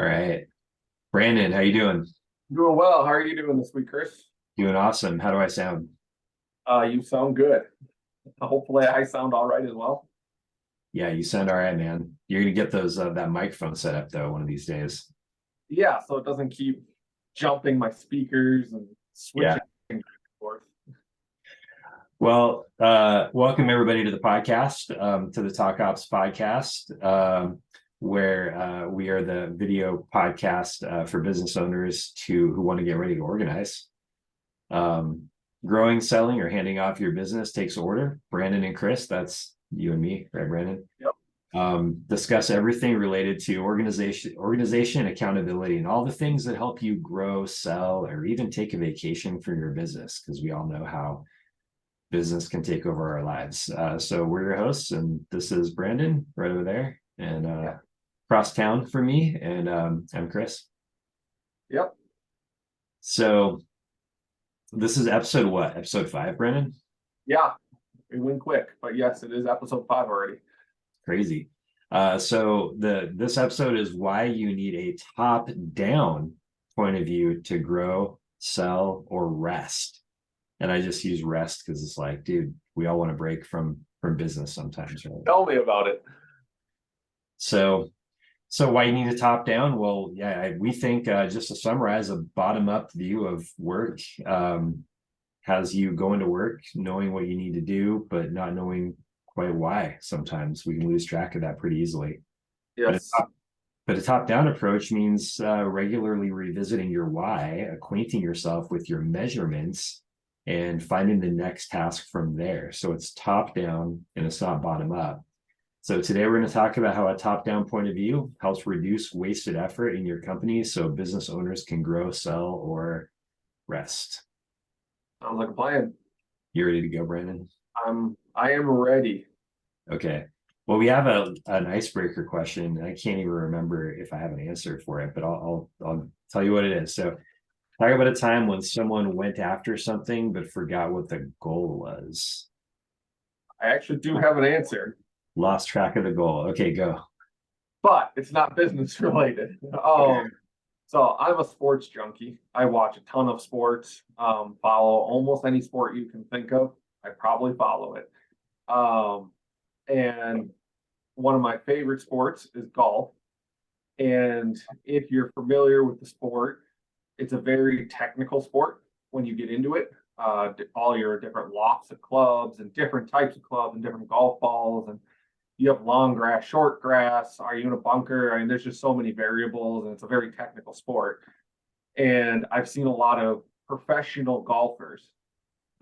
All right. Brandon, how you doing? Doing well. How are you doing this week, Chris? Doing awesome. How do I sound? You sound good. Hopefully, I sound all right as well. Yeah, you sound all right, man. You're gonna get those that microphone set up though one of these days. Yeah, so it doesn't keep jumping my speakers and Yeah. switching back and forth. Well, welcome everybody to the podcast, to the Talk Ops podcast, where we are the video podcast for business owners who want to get ready to organize. Um, Growing, selling, or handing off your business takes order. Brandon and Chris, that's you and me, right, Brandon? Yep. Discuss everything related to organization, accountability, and all the things that help you grow, sell, or even take a vacation for your business, because we all know how business can take over our lives. So we're your hosts, and this is Brandon right over there, and Yeah. across town for me, and I'm Chris. Yep. So this is episode what? Episode 5, Brandon? Yeah. We went quick, but yes, it is episode 5 already. Crazy. So this episode is why you need a top-down point of view to grow, sell, or rest. And I just use rest because it's like, dude, we all want to break from business sometimes, right? Tell me about it. So why you need a top down? Well, yeah, we think just to summarize, a bottom up view of work has you going to work, knowing what you need to do, but not knowing quite why. Sometimes we can lose track of that pretty easily. But a Yes. top, but a top down approach means regularly revisiting your why, acquainting yourself with your measurements, and finding the next task from there. So it's top down and it's not bottom up. So today we're going to talk about how a top-down point of view helps reduce wasted effort in your company so business owners can grow, sell, or rest. Sounds like a plan. You ready to go, Brandon? I am ready. Okay. Well, we have an icebreaker question. I can't even remember if I have an answer for it, but I'll tell you what it is. So talk about a time when someone went after something but forgot what the goal was. I actually do have an answer, Lost track of the goal. Okay, go. but it's not business related. Okay. So I'm a sports junkie. I watch a ton of sports, follow almost any sport you can think of. I probably follow it. Um, and one of my favorite sports is golf. And if you're familiar with the sport, it's a very technical sport when you get into it. All your different lofts of clubs and different types of clubs and different golf balls, and you have long grass, short grass. Are you in a bunker? I mean, there's just so many variables, and it's a very technical sport. And I've seen a lot of professional golfers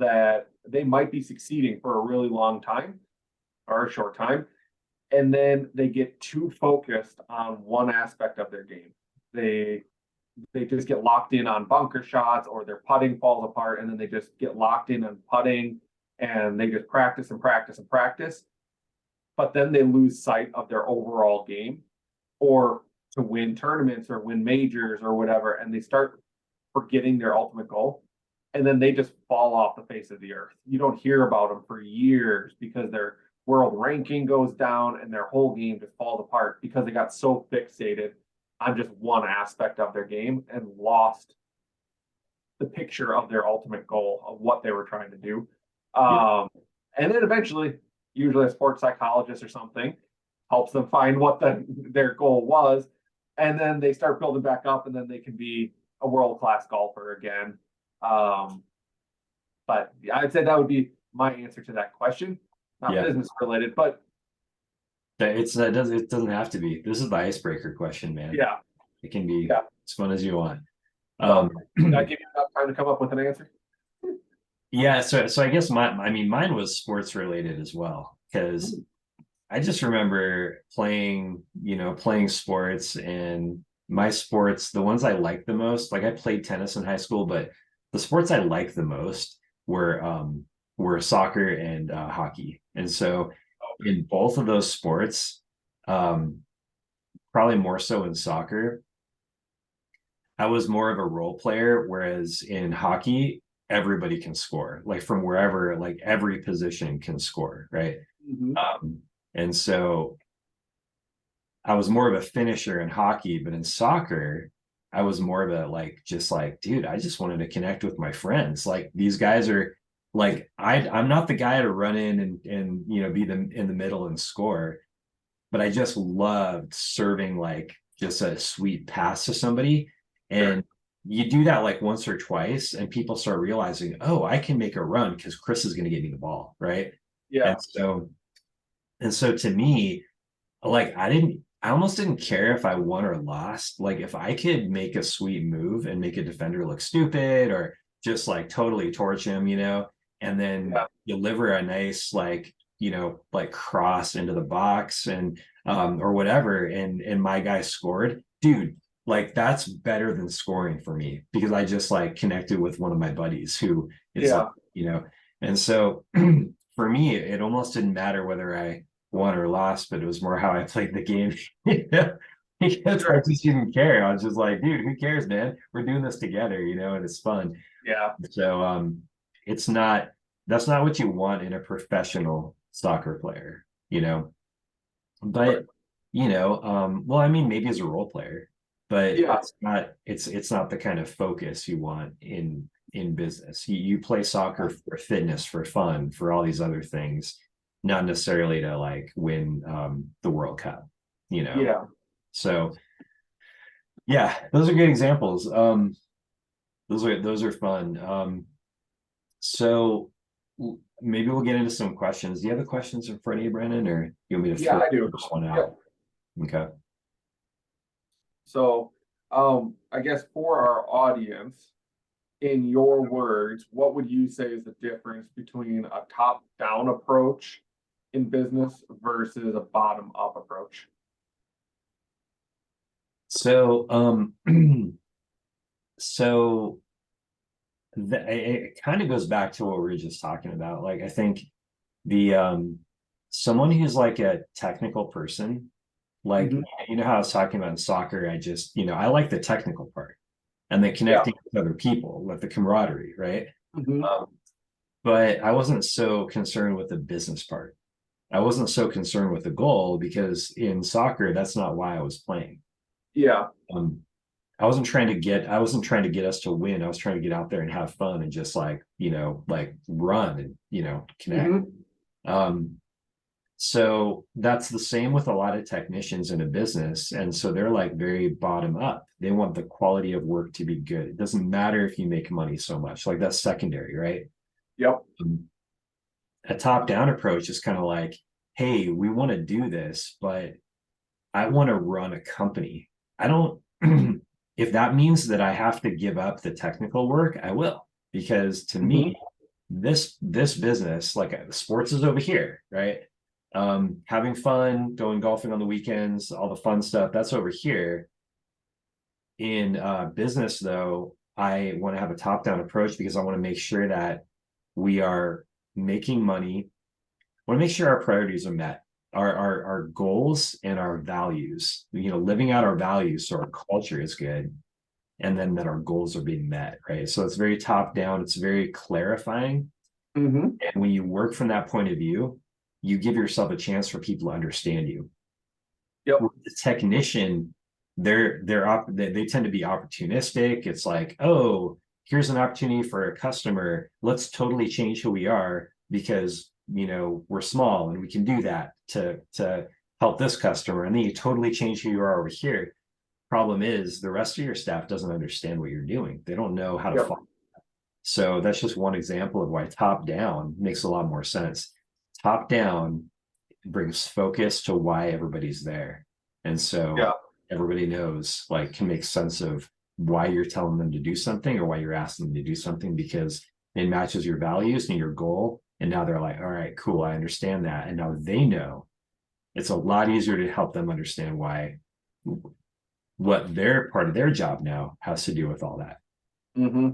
that they might be succeeding for a really long time or a short time, and then they get too focused on one aspect of their game. They they just get locked in on bunker shots, or their putting falls apart, and then they just get locked in on putting, and they just practice and practice and practice, but then they lose sight of their overall game, or to win tournaments or win majors or whatever, and they start forgetting their ultimate goal, and then they just fall off the face of the earth. You don't hear about them for years because their world ranking goes down and their whole game just falls apart because they got so fixated on just one aspect of their game and lost the picture of their ultimate goal of what they were trying to do. Yeah. And then eventually, usually a sports psychologist or something helps them find what their goal was. And then they start building back up, and then they can be a world-class golfer again. But I'd say that would be my answer to that question. Not Yeah. business related, but It doesn't have to be. This is the icebreaker question, man. yeah, It can be yeah. as fun as you want. So Um, did I give you enough time to come up with an answer? yeah, so I guess mine was sports related as well, because I just remember playing sports, and my sports, the ones I liked the most, like I played tennis in high school, but the sports I liked the most were soccer and hockey. And so in both of those sports, um, probably more so in soccer, I was more of a role player, whereas in hockey, everybody can score, like from wherever, like every position can score, right? Mm-hmm. Um, and so I was more of a finisher in hockey, but in soccer, I was more of a like just like, dude, I just wanted to connect with my friends. Like these guys are like I'm not the guy to run in and be the in the middle and score, but I just loved serving like just a sweet pass to somebody. Sure. And you do that like once or twice, and people start realizing, oh, I can make a run because Chris is going to get me the ball, right? And Yeah. so and so to me, like I almost didn't care if I won or lost. Like if I could make a sweet move and make a defender look stupid or just like totally torch him, and then Yeah. deliver a nice like cross into the box and or whatever, and my guy scored, dude. Like that's better than scoring for me because I just like connected with one of my buddies who is like, Yeah. you know, and so for me, it almost didn't matter whether I won or lost, but it was more how I played the game. Because I Sure. just didn't care. I was just like, dude, who cares, man? We're doing this together, and it's fun. Yeah. So it's not that's not what you want in a professional soccer player, Right. but well, I mean, maybe as a role player, but Yeah. it's not the kind of focus you want in business. You play soccer for fitness, for fun, for all these other things, not necessarily to like win the World Cup, you know. Yeah. So yeah, those are good examples. Those are fun. So maybe we'll get into some questions. Do you have the questions in front of you, Brandon, or you want me to Yeah, throw I the do. first one out? Yep. Okay. So, I guess for our audience, in your words, what would you say is the difference between a top-down approach in business versus a bottom-up approach? So, so it kind of goes back to what we were just talking about. Like, I think the someone who's like a technical person, like Hmm. how I was talking about in soccer, I just I like the technical part and the Yeah. connecting with other people, with the camaraderie, right? Hmm. Um, but I wasn't so concerned with the business part. I wasn't so concerned with the goal because in soccer, that's not why I was playing. Yeah. Um, I wasn't trying to get us to win. I was trying to get out there and have fun and just like run and connect. Hmm. Um, so that's the same with a lot of technicians in a business. And so they're like very bottom up. They want the quality of work to be good. It doesn't matter if you make money so much. Like that's secondary, right? Yep. Um, a top down approach is kind of like, hey, we want to do this, but I want to run a company. I don't, if that means that I have to give up the technical work, I will. Because to me, Hmm. this business, like sports is over here, right? Having fun, going golfing on the weekends, all the fun stuff, that's over here. In business, though, I want to have a top-down approach because I want to make sure that we are making money. I want to make sure our priorities are met, our goals and our values, living out our values so our culture is good and then that our goals are being met, right? So it's very top down, it's very clarifying. Hmm. And when you work from that point of view, you give yourself a chance for people to understand you. Yep. With the technician, they tend to be opportunistic. It's like, oh, here's an opportunity for a customer. Let's totally change who we are because we're small and we can do that to help this customer. And then you totally change who you are over here. Problem is the rest of your staff doesn't understand what you're doing. They don't know how to Yep. follow. So that's just one example of why top down makes a lot more sense. Top down brings focus to why everybody's there. And so Yeah. everybody knows, like, can make sense of why you're telling them to do something or why you're asking them to do something because it matches your values and your goal. And now they're like, all right, cool, I understand that. And now they know it's a lot easier to help them understand why what their part of their job now has to do with all that. Hmm.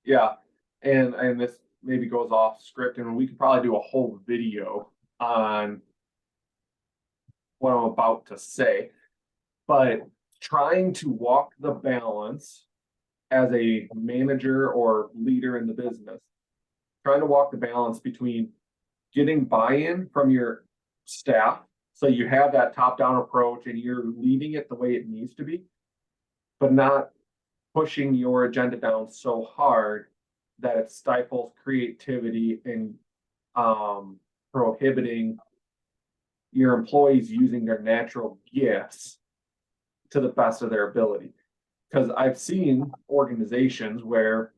Yeah. And this maybe goes off script, and we could probably do a whole video on what I'm about to say, but trying to walk the balance as a manager or leader in the business, trying to walk the balance between getting buy-in from your staff So you have that top-down approach and you're leading it the way it needs to be, but not pushing your agenda down so hard that it stifles creativity and prohibiting your employees using their natural gifts to the best of their ability. Because I've seen organizations where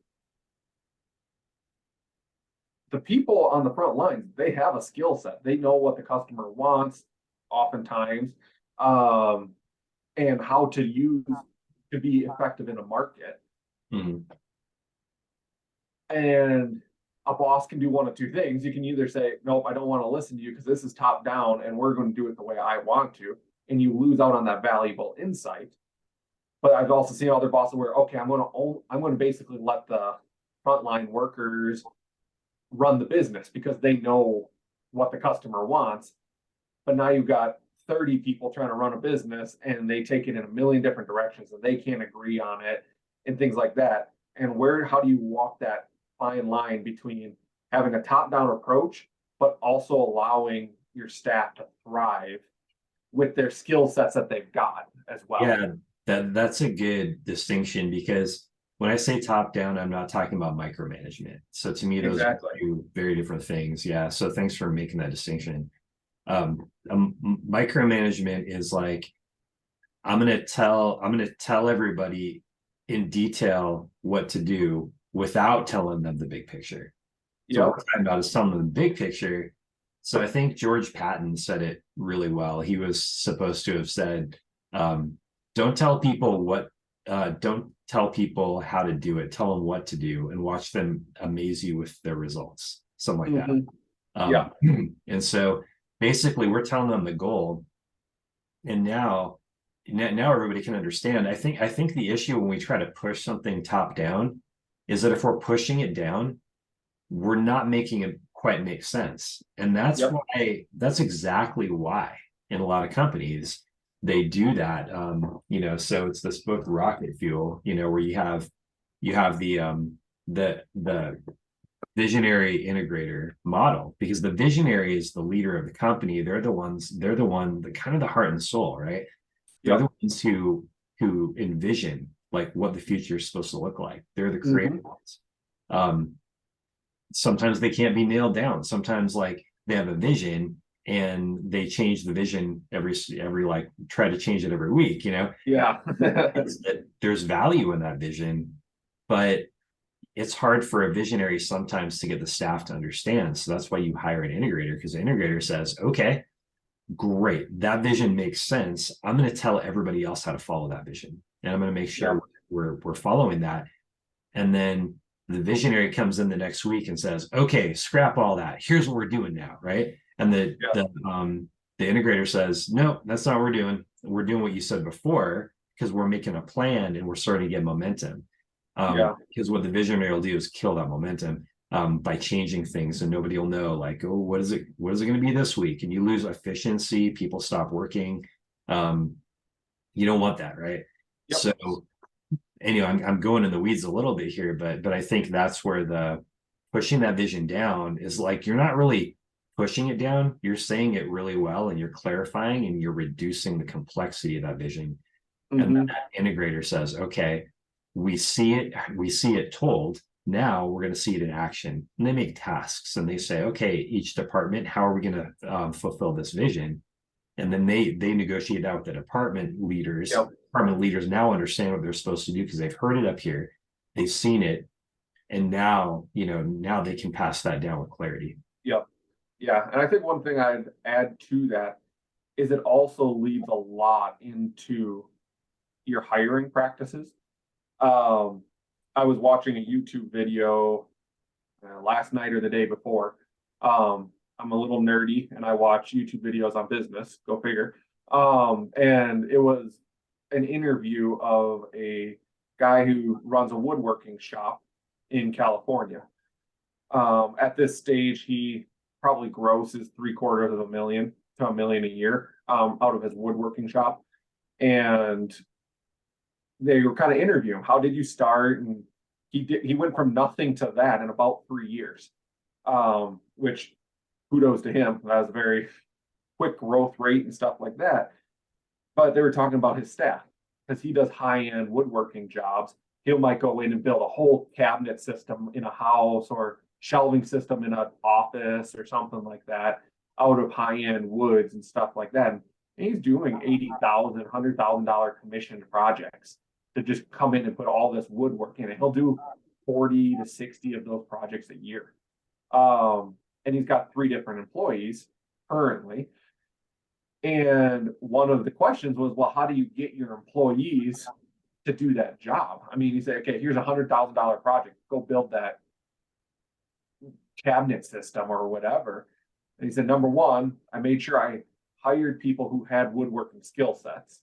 the people on the front lines, they have a skill set. They know what the customer wants oftentimes, and how to use to be effective in a market. Mhm. And a boss can do one of two things. You can either say, nope, I don't want to listen to you because this is top down and we're going to do it the way I want to. And you lose out on that valuable insight. But I've also seen other bosses where, okay, I'm going to basically let the frontline workers run the business because they know what the customer wants. But now you've got 30 people trying to run a business and they take it in a million different directions and they can't agree on it and things like that. And how do you walk that fine line between having a top-down approach, but also allowing your staff to thrive with their skill sets that they've got as well? Yeah, that's a good distinction because when I say top down, I'm not talking about micromanagement. So to me, those are Exactly. two very different things. Yeah. So thanks for making that distinction. Micromanagement is like I'm gonna tell everybody in detail what to do without telling them the big picture. So what Yep. we're talking about is telling them the big picture. So I think George Patton said it really well. He was supposed to have said, um, "Don't tell people don't tell people how to do it. Tell them what to do, and watch them amaze you with their results." Something like that. Mm-hmm. Um, Yeah. and so basically, we're telling them the goal, and now everybody can understand. I think the issue when we try to push something top down is that if we're pushing it down, we're not making it quite make sense. And Yep. that's exactly why in a lot of companies they do that. So it's this book Rocket Fuel, where you have the visionary integrator model, because the visionary is the leader of the company. They're the one, the kind of the heart and soul, right? They're Yep. the ones who envision like what the future is supposed to look like. They're the Mm-hmm. creative ones. Um, Sometimes they can't be nailed down. Sometimes like they have a vision and they change the vision every like try to change it every week. Yeah. There's value in that vision, but it's hard for a visionary sometimes to get the staff to understand. So that's why you hire an integrator, because the integrator says, okay, great, that vision makes sense. I'm going to tell everybody else how to follow that vision, and I'm going to make sure Yep. we're following that. And then the visionary comes in the next week and says, okay, scrap all that. Here's what we're doing now, right? And Yep. the integrator says, no, that's not what we're doing. We're doing what you said before, because we're making a plan and we're starting to get momentum. Yeah. Because what the visionary will do is kill that momentum by changing things, and nobody will know, like, oh, what is it going to be this week? And you lose efficiency, people stop working. Um, you don't want that, right? Yep. So anyway, I'm going in the weeds a little bit here, but I think that's where the pushing that vision down is like, you're not really pushing it down, you're saying it really well and you're clarifying and you're reducing the complexity of that vision. And then Mm-hmm. that integrator says, okay, we see it told. Now we're going to see it in action. And they make tasks and they say, okay, each department, how are we going to fulfill this vision? And then they negotiate out with the department leaders. Yep. Department leaders now understand what they're supposed to do because they've heard it up here, they've seen it, and now they can pass that down with clarity. Yep. Yeah. And I think one thing I'd add to that is it also leads a lot into your hiring practices. Um, I was watching a YouTube video last night or the day before. I'm a little nerdy and I watch YouTube videos on business, go figure. And it was an interview of a guy who runs a woodworking shop in California. At this stage, he probably grosses three-quarters of a million to a million a year out of his woodworking shop. And they were kind of interviewing him. How did you start? And he went from nothing to that in about 3 years, which kudos to him. That was very quick growth rate and stuff like that. But they were talking about his staff because he does high-end woodworking jobs. He might go in and build a whole cabinet system in a house or shelving system in an office or something like that out of high-end woods and stuff like that. And he's doing $80,000, $100,000 commissioned projects to just come in and put all this woodwork in it. He'll do 40 to 60 of those projects a year. And he's got 3 different employees currently. And one of the questions was, well, how do you get your employees to do that job? I mean, you say, okay, here's $100,000 project, go build that cabinet system or whatever. And he said, number one, I made sure I hired people who had woodworking skill sets,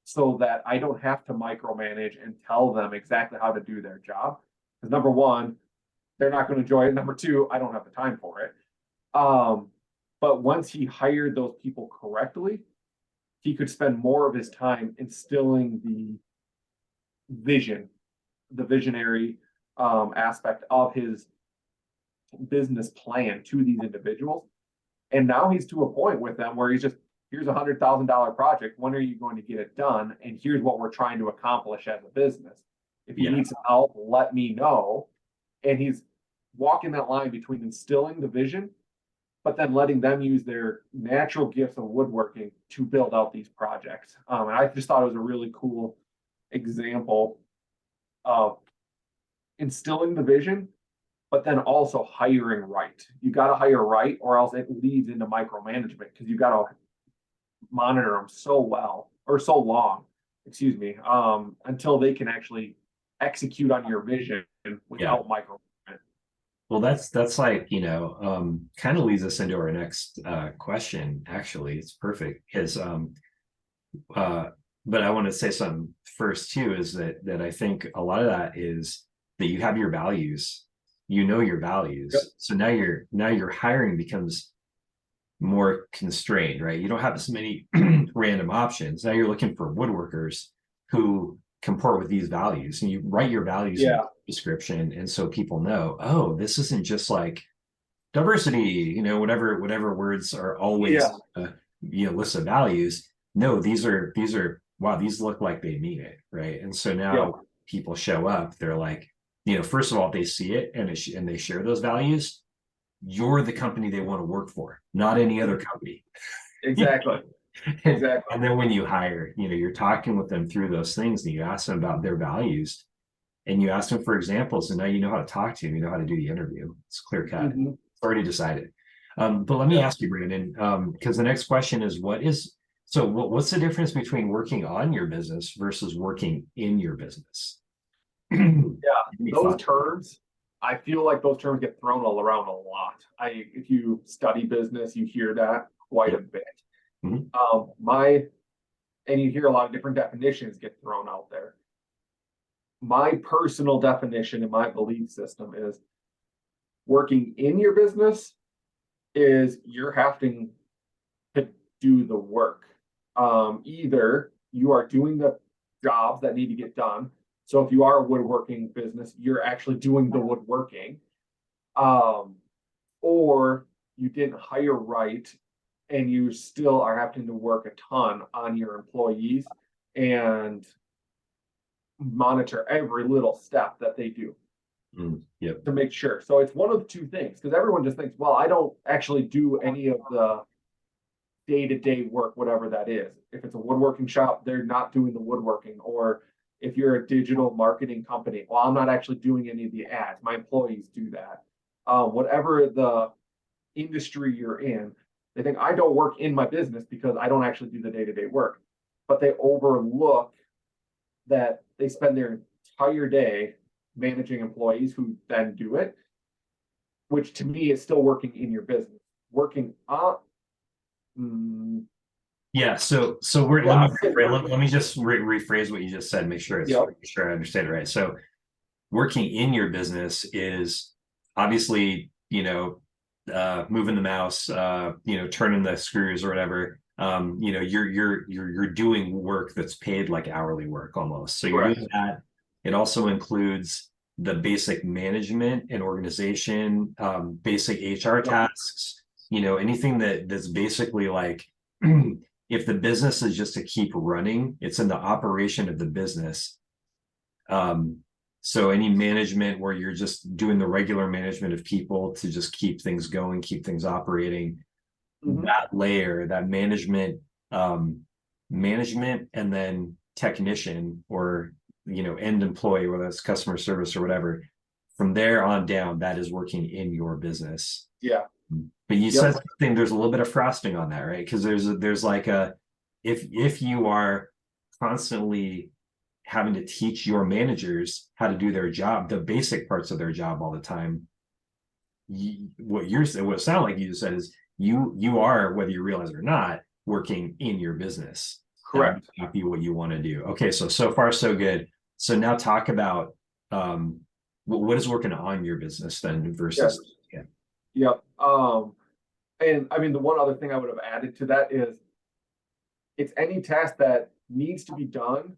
so that I don't have to micromanage and tell them exactly how to do their job. Because number one, they're not going to enjoy it. Number two, I don't have the time for it. But once he hired those people correctly, he could spend more of his time instilling the vision, the visionary aspect of his business plan to these individuals. And now he's to a point with them where he's just, here's $100,000 project. When are you going to get it done? And here's what we're trying to accomplish as a business. If you need some help, let me know. And he's walking that line between instilling the vision, but then letting them use their natural gifts of woodworking to build out these projects. And I just thought it was a really cool example of instilling the vision, but then also hiring right. You got to hire right, or else it leads into micromanagement because you got to monitor them so well or so long, excuse me, until they can actually execute on your vision without micromanagement. Well, that's like, kind of leads us into our next question. Actually, it's perfect because but I want to say something first too, is that I think a lot of that is that you have your values, your values. Yep. So now your hiring becomes more constrained, right? You don't have as many random options. Now you're looking for woodworkers who comport with these values, and you write your values in the description, and so people know, oh, this isn't just like diversity, whatever words are always list of values. No, these are wow, these look like they mean it, right? And so now people show up, they're like, first of all, if they see it and they share those values, you're the company they want to work for, not any other company. Exactly. Exactly. And then when you hire, you're talking with them through those things, and you ask them about their values, and you ask them for examples, and now you know how to talk to them, you know how to do the interview. It's clear cut. It's already decided. But let me ask you, Brandon, because the next question is, what's the difference between working on your business versus working in your business? Those terms, I feel like those terms get thrown all around a lot. If you study business, you hear that quite a bit. And you hear a lot of different definitions get thrown out there. My personal definition and my belief system is working in your business is you're having to do the work. Either you are doing the jobs that need to get done. So if you are a woodworking business, you're actually doing the woodworking. Or you didn't hire right, and you still are having to work a ton on your employees and monitor every little step that they do to make sure. So it's one of the two things, because everyone just thinks, well, I don't actually do any of the day-to-day work, whatever that is. If it's a woodworking shop, they're not doing the woodworking. Or if you're a digital marketing company, well, I'm not actually doing any of the ads. My employees do that. Whatever the industry you're in, they think I don't work in my business because I don't actually do the day-to-day work. But they overlook that they spend their entire day managing employees who then do it, which to me is still working in your business. Working up. Yeah, so let me just rephrase what you just said, make sure I understand it right. So working in your business is obviously, moving the mouse, turning the screws or whatever. You're doing work that's paid like hourly work almost. So you're doing that. It also includes the basic management and organization, basic HR tasks, anything that's basically like if the business is just to keep running, it's in the operation of the business. So any management where you're just doing the regular management of people to just keep things going, keep things operating, Mhm. that layer, that management and then technician or end employee, whether it's customer service or whatever, from there on down, that is working in your business. Yeah. But you Yep. said something, there's a little bit of frosting on that, right? Because there's like if you are constantly having to teach your managers how to do their job, the basic parts of their job all the time, what it sounded like you said is you are, whether you realize it or not, working in your business. That might Correct. not be what you want to do. Okay, so far so good. So now talk about what is working on your business then Yes. versus yeah. Yep. And I mean, the one other thing I would have added to that is it's any task that needs to be done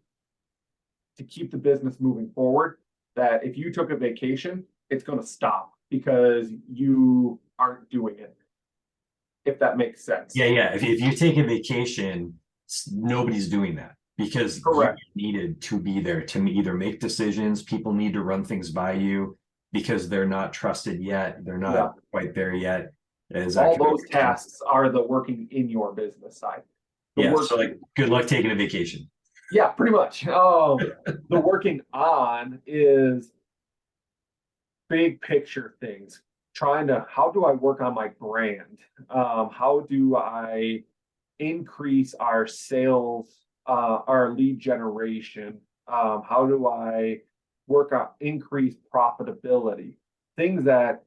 to keep the business moving forward. That if you took a vacation, it's going to stop because you aren't doing it, if that makes Yeah, sense. yeah. If you take a vacation, nobody's doing that because you Correct. needed to be there to either make decisions. People need to run things by you because they're not trusted yet. They're Yeah. not quite there yet. Is that All kind of those your sense? tasks are the working in your business side. The Yeah. work, So like, good luck taking a vacation. yeah, pretty much. The working on is big picture things. Trying to, how do I work on my brand? How do I increase our sales, our lead generation? How do I work on increase profitability? Things that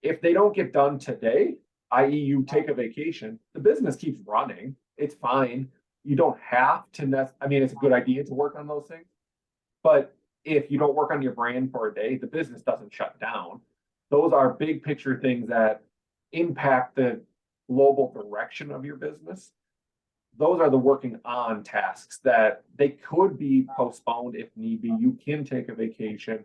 if they don't get done today, i.e., you take a vacation, the business keeps running. It's fine. You don't have to. I mean, it's a good idea to work on those things, but if you don't work on your brand for a day, the business doesn't shut down. Those are big picture things that impact the global direction of your business. Those are the working on tasks that they could be postponed if need be. You can take a vacation,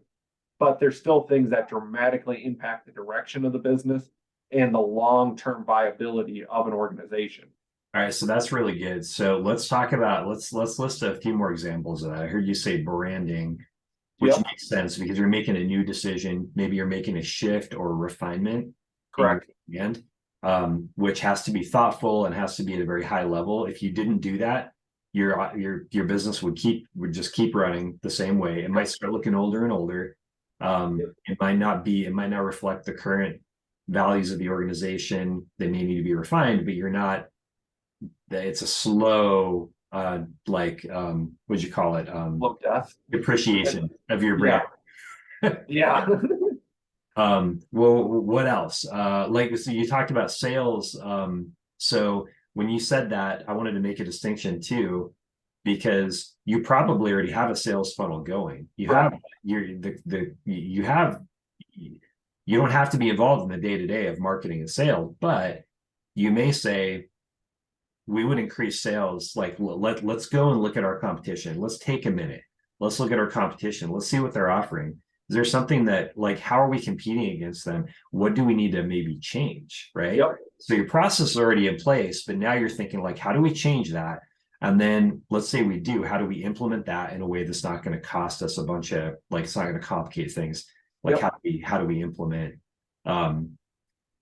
but there's still things that dramatically impact the direction of the business and the long-term viability of an organization. All right, so that's really good. So let's talk about let's list a few more examples of that. I heard you say branding, which Yep. makes sense because you're making a new decision. Maybe you're making a shift or a refinement in your Correct. brand, which has to be thoughtful and has to be at a very high level. If you didn't do that, your business would just keep running the same way. It might start looking older and older. Yep. It might not reflect the current values of the organization. They may need to be refined, but you're not that it's a slow what'd you call it Look death. depreciation of your brand. Yeah. Yeah. Well, what else like so you talked about sales, so when you said that, I wanted to make a distinction too because you probably already have a sales funnel going. You have Correct. your the you have you don't have to be involved in the day-to-day of marketing and sales, but you may say we would increase sales. Like let's go and look at our competition. Let's take a minute. Let's look at our competition. Let's see what they're offering. Is there something that like how are we competing against them? What do we need to maybe change? Right. Yep. So your process is already in place, but now you're thinking like, how do we change that? And then let's say we do, how do we implement that in a way that's not going to cost us a bunch of like it's not going to complicate things? Like Yep. how do we implement? Um,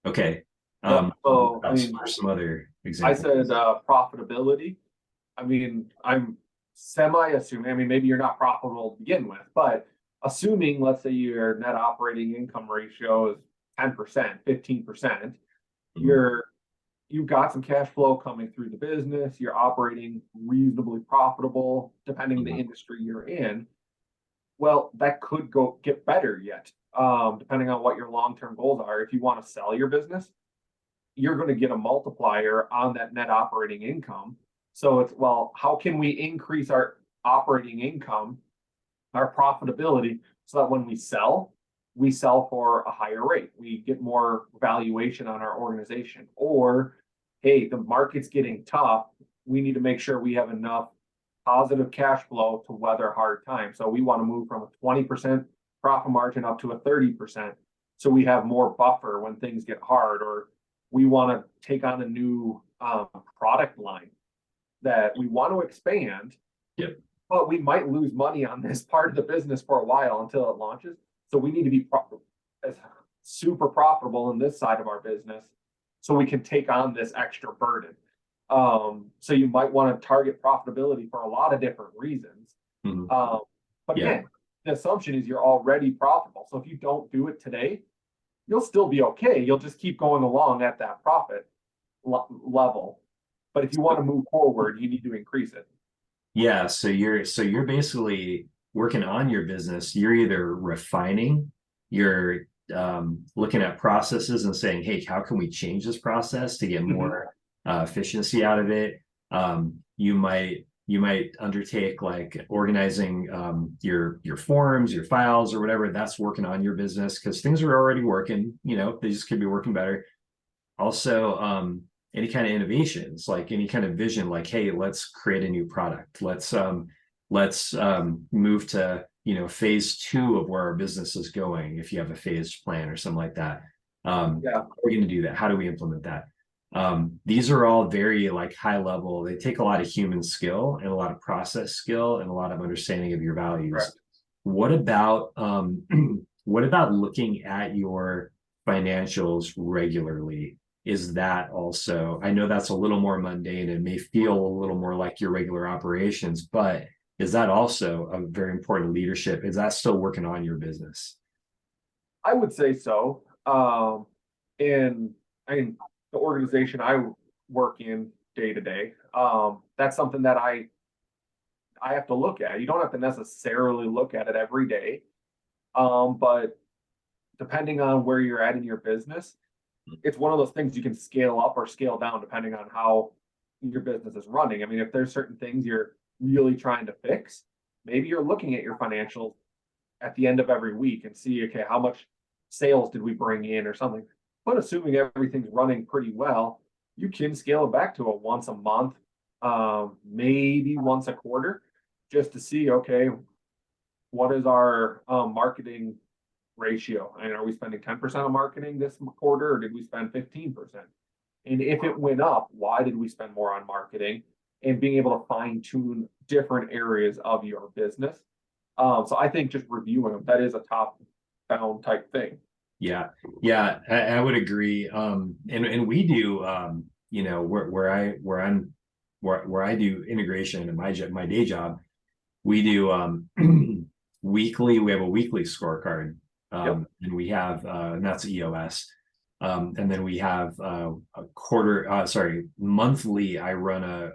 okay. Yep. So, I What mean, are some other I examples? said profitability. I mean, I'm semi assuming, I mean, maybe you're not profitable to begin with, but assuming, let's say your net operating income ratio is 10%, 15%, Mhm. you're you've got some cash flow coming through the business, you're operating reasonably profitable, depending the Mhm. industry you're in. Well, that could go get better yet, depending on what your long-term goals are. If you want to sell your business, you're going to get a multiplier on that net operating income. So it's, well, how can we increase our operating income, our profitability, so that when we sell for a higher rate, we get more valuation on our organization. Or, hey, the market's getting tough. We need to make sure we have enough positive cash flow to weather hard times. So we want to move from a 20% profit margin up to a 30%. So we have more buffer when things get hard, or we want to take on a new product line that we want to expand, Yep. but we might lose money on this part of the business for a while until it launches. So we need to be super profitable in this side of our business so we can take on this extra burden. So you might want to target profitability for a lot of different reasons. Mhm. But Yeah. again, the assumption is you're already profitable. So if you don't do it today, you'll still be okay. You'll just keep going along at that profit level. But if you want to move forward, you need to increase it. Yeah, so you're basically working on your business. You're either refining, you're looking at processes and saying, "Hey, how can we change this process to get more efficiency out of it?" You might undertake like organizing your forms, your files, or whatever. That's working on your business because things are already working. They just could be working better. Also, any kind of innovations, like any kind of vision, like, hey, let's create a new product. Let's move to phase two of where our business is going. If you have a phased plan or something like that, Yeah. how are we going to do that? How do we implement that? These are all very like high level. They take a lot of human skill and a lot of process skill and a lot of understanding of your values. Correct. What about what about looking at your financials regularly? Is that also, I know that's a little more mundane and may feel a little more like your regular operations, but is that also a very important leadership? Is that still working on your business? I would say so. And I mean, the organization I work in day to day, that's something that I have to look at. You don't have to necessarily look at it every day, but depending on where you're at in your business, it's one of those things you can scale up or scale down depending on how your business is running. I mean, if there's certain things you're really trying to fix, maybe you're looking at your financials at the end of every week and see, okay, how much sales did we bring in or something. But assuming everything's running pretty well, you can scale it back to a once a month, maybe once a quarter, just to see, okay, what is our marketing ratio? And are we spending 10% on marketing this quarter or did we spend 15%? And if it went up, why did we spend more on marketing? And being able to fine tune different areas of your business. So I think just reviewing them, that is a top down type thing. Yeah, yeah, I would agree. And we do, where I do integration in my day job, we do weekly. We have a weekly scorecard, Yep. and we have and that's EOS. And then we have a quarter, sorry, monthly. I run a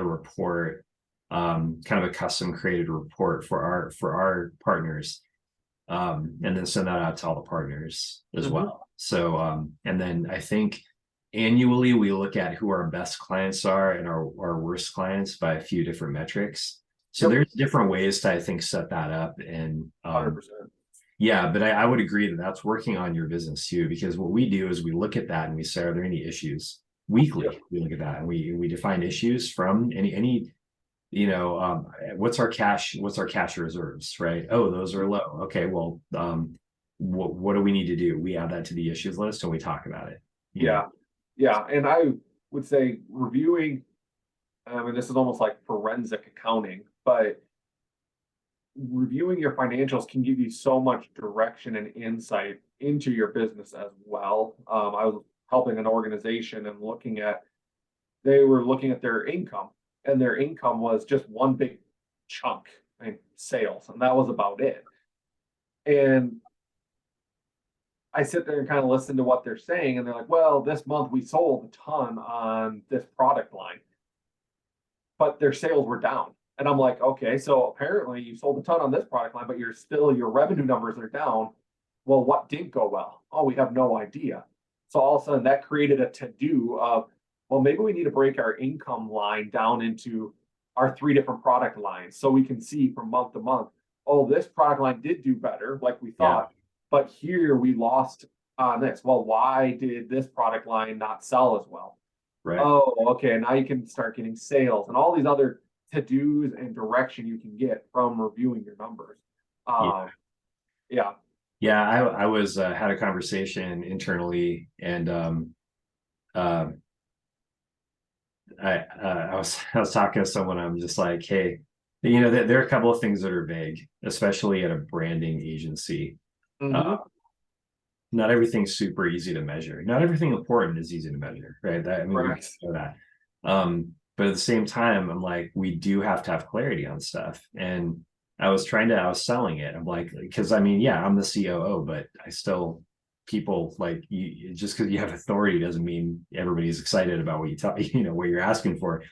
report, kind of a custom created report for our partners, and then send that out to all the partners as well. So, and then I think annually we look at who our best clients are and our worst clients by a few different metrics. So Yep. there's different ways to, I think, set that up. And 100%. yeah, but I would agree that that's working on your business too, because what we do is we look at that and we say, are there any issues? Yep. Weekly, we look at that and we define issues from any what's our cash reserves, right? Oh, those are low. Okay, well, what do we need to do? We add that to the issues list and we talk about it. Yeah. Yeah. And I would say reviewing, I mean, this is almost like forensic accounting, but reviewing your financials can give you so much direction and insight into your business as well. I was helping an organization and they were looking at their income, and their income was just one big chunk, I mean, sales, and that was about it. And I sit there and kind of listen to what they're saying, and they're like, well, this month we sold a ton on this product line, but their sales were down. And I'm like, okay, so apparently you sold a ton on this product line, but your revenue numbers are down. Well, what didn't go well? Oh, we have no idea. So all of a sudden that created a to-do of, well, maybe we need to break our income line down into our three different product lines so we can see from month to month, oh, this product line did do better, like we Yeah, thought, but here we lost on this. Well, why did this product line not sell as well? right. Oh, okay. Now you can start getting sales and all these other to-dos and direction you can get from reviewing your numbers. Yeah. Um, yeah. Yeah, I was had a conversation internally, and uh, I was talking to someone. I'm just like, hey, there are a couple of things that are vague, especially at a branding agency. Uh, Hmm. Not everything's super easy to measure. Not everything important is easy to measure, right? I mean, we Correct. know that. But at the same time, I'm like, we do have to have clarity on stuff. And I was selling it. I'm like, because I mean, yeah, I'm the COO, but I still, people like you, just because you have authority doesn't mean everybody's excited about what you tell, what you're asking for.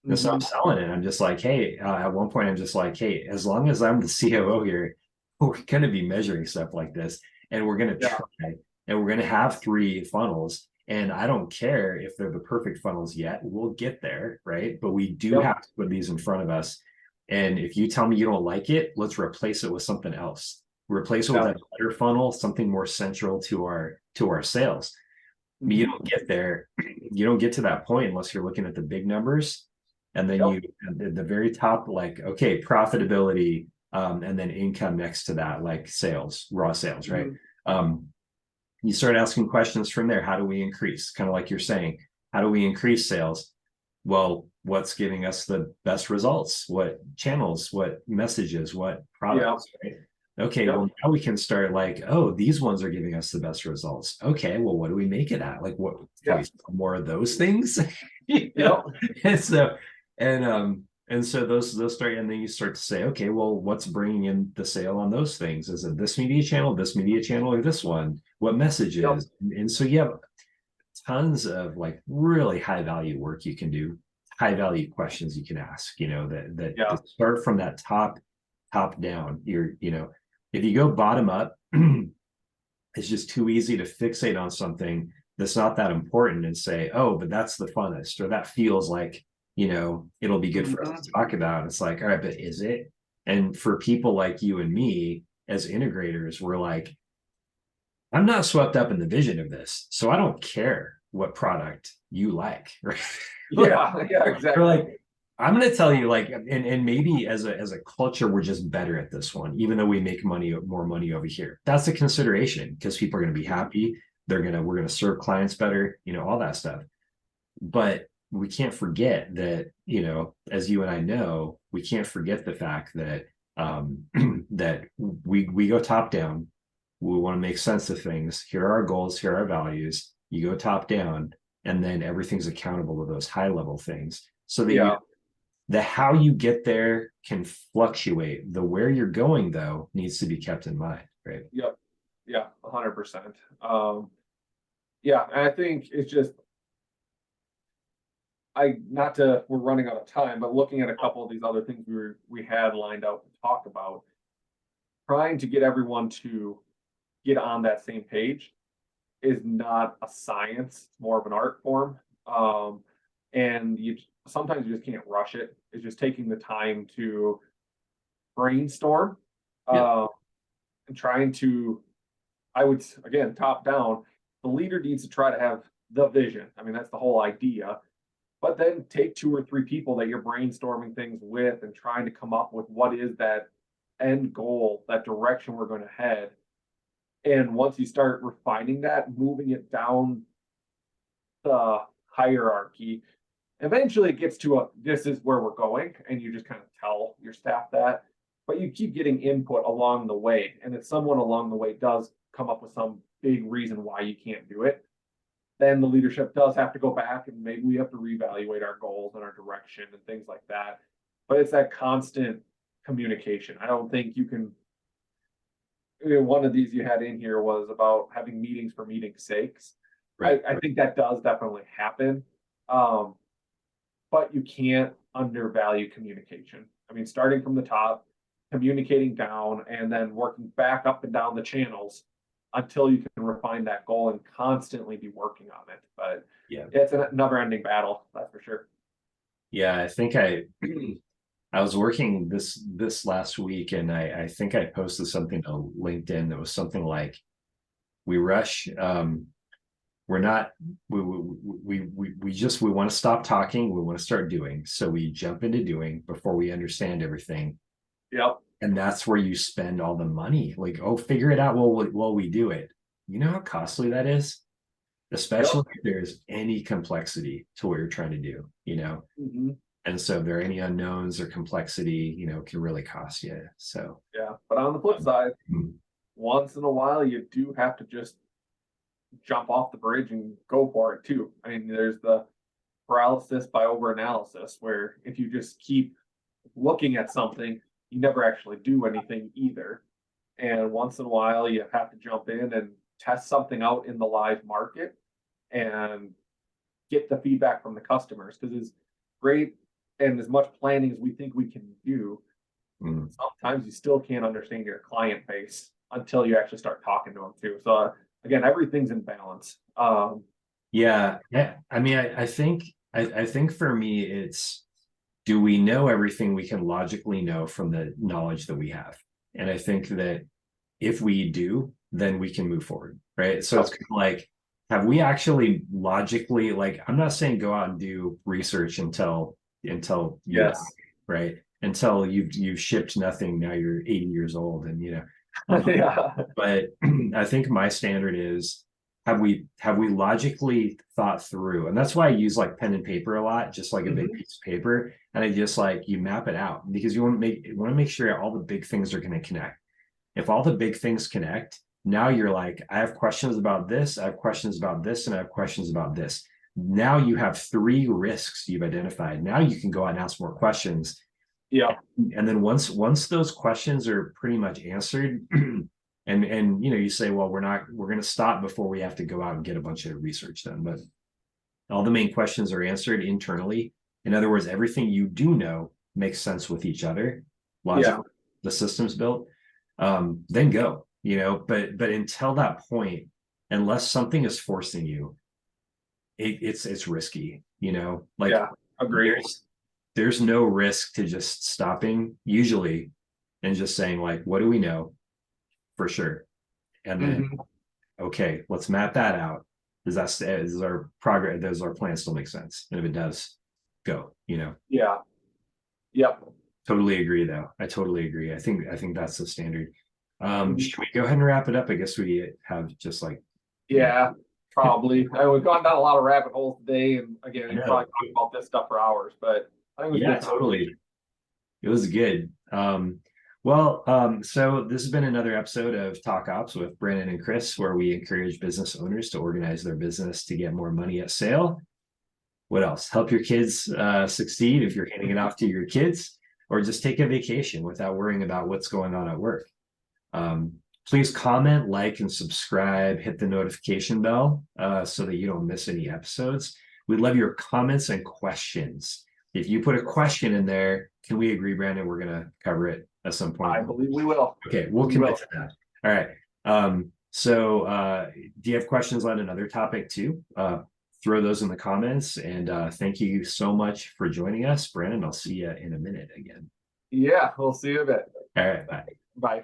And so I'm Hmm. selling it. I'm just like, hey, at one point, I'm just like, hey, as long as I'm the COO here, we're going to be measuring stuff like this, and we're going to Yeah. try, and we're going to have three funnels. And I don't care if they're the perfect funnels yet. We'll get there, right? But we do Yep. have to put these in front of us. And if you tell me you don't like it, let's replace it with something else. Replace it with Yeah. a better funnel, something more central to our sales. You Hmm. don't get there, you don't get to that point unless you're looking at the big numbers. And then Yep. you at the very top, like, okay, profitability, and then income next to that, like sales, raw sales, right? Hmm. Um, you start asking questions from there. How do we increase? Kind of like you're saying, how do we increase sales? Well, what's giving us the best results? What channels, what messages, what Yeah. products, right? Okay, well, Yep. now we can start like, oh, these ones are giving us the best results. Okay, well, what do we make it at? Like, what can we Yep. sell more of those things? you know? Yep. And so, and so those start, and then you start to say, okay, well, what's bringing in the sale on those things? Is it this media channel, or this one? What Yep. messages? And so you have tons of like really high value work you can do, high value questions you can ask, Yeah. that start from that top down. If you go bottom up, it's just too easy to fixate on something that's not that important and say, oh, but that's the funnest, or that feels like, it'll be good for us Hmm. to talk about. It's like, all right, but is it? And for people like you and me as integrators, we're like, I'm not swept up in the vision of this, so I don't care what product you like. Right? Yeah. Yeah. We're Exactly. like, I'm going to tell you, like, and maybe as a culture, we're just better at this one, even though we make more money over here. That's a consideration because people are going to be happy. We're gonna serve clients better, all that stuff. But we can't forget that, as you and I know, we can't forget the fact that that we go top down. We want to make sense of things. Here are our goals, here are our values. You go top down, and then everything's accountable to those high level things. So that Yeah. the how you get there can fluctuate. The where you're going, though, needs to be kept in mind, right? Yep. Yeah. 100%. Yeah. And I think it's just, not to, we're running out of time, but looking at a couple of these other things we had lined out to talk about, trying to get everyone to get on that same page is not a science, it's more of an art form. And you sometimes you just can't rush it. It's just taking the time to brainstorm, Yeah. uh, and trying to, I would again, top down, the leader needs to try to have the vision. I mean, that's the whole idea. But then take two or three people that you're brainstorming things with and trying to come up with what is that end goal, that direction we're going to head. And once you start refining that, moving it down the hierarchy, eventually it gets to a, this is where we're going, and you just kind of tell your staff that. But you keep getting input along the way. And if someone along the way does come up with some big reason why you can't do it, then the leadership does have to go back and maybe we have to reevaluate our goals and our direction and things like that. But it's that constant communication. I don't think you can, one of these you had in here was about having meetings for meeting's sakes. Right. I think that does definitely happen. Um, but you can't undervalue communication. I mean, starting from the top, communicating down, and then working back up and down the channels until you can refine that goal and constantly be working on it. But Yeah. it's a never ending battle, that's for sure. Yeah. I think I was working this last week, and I think I posted something to LinkedIn that was something like, we rush, we're not we want to stop talking, we want to start doing, so we jump into doing before we understand everything. Yep. and that's where you spend all the money. Like, oh, figure it out while we do it. You know how costly that is, Yep. especially if there's any complexity to what you're trying to do, you know. Mhm. And so if there are any unknowns or complexity, can really cost you. So Yeah. But on the flip um, side, mm, once in a while, you do have to just jump off the bridge and go for it too. I mean, there's the paralysis by overanalysis, where if you just keep looking at something, you never actually do anything either. And once in a while, you have to jump in and test something out in the live market and get the feedback from the customers. Because as great and as much planning as we think we can do, mm. sometimes you still can't understand your client base until you actually start talking to them too. So again, everything's in balance. Yeah. I mean, I think for me, it's, do we know everything we can logically know from the knowledge that we have? And I think that if we do, then we can move forward, right? So it's Yep. kind of like, have we actually logically, like, I'm not saying go out and do research until you die, Yes. right? Until you've shipped nothing, now you're 80 years old, and Yeah. but I think my standard is, have we logically thought through? And that's why I use like pen and paper a lot, just like a big Mhm. piece of paper. And I just like, you map it out, because you want to make sure all the big things are going to connect. If all the big things connect, now you're like, I have questions about this, I have questions about this, and I have questions about this. Now you have three risks you've identified. Now you can go out and ask more questions. Yeah. And then once those questions are pretty much answered, and you say, well, we're going to stop before we have to go out and get a bunch of research done. But all the main questions are answered internally. In other words, everything you do know makes sense with each other Yeah. logically, the system's built. Then go, but until that point, unless something is forcing you, it's risky, like, Yeah. Agreed. there's no risk to just stopping usually and just saying, like, what do we know for sure? And then, Mhm. okay, let's map that out. Does our progress, does our plan still make sense? And if it does, go, Yeah. Yep. totally agree though. I totally agree. I think that's the standard. Mhm. Should we go ahead and wrap it up? I guess we have just like, yeah, Yeah. Probably. We've gone down a lot of rabbit holes today, and again, I you probably know. talk about this stuff for hours, but I think it was a Yeah, good totally. conversation. It was good. So this has been another episode of Talk Ops with Brandon and Chris, where we encourage business owners to organize their business to get more money at sale. What else? Help your kids succeed if you're handing it off to your kids, or just take a vacation without worrying about what's going on at work. Um, Please comment, like, and subscribe. Hit the notification bell so that you don't miss any episodes. We love your comments and questions. If you put a question in there, can we agree, Brandon? We're going to cover it at some point. I believe we will. Okay, we'll We commit will. to that. All right. So do you have questions on another topic too? Throw those in the comments. And thank you so much for joining us, Brandon. I'll see you in a minute again. Yeah. We'll see you a bit. All right, bye. Bye.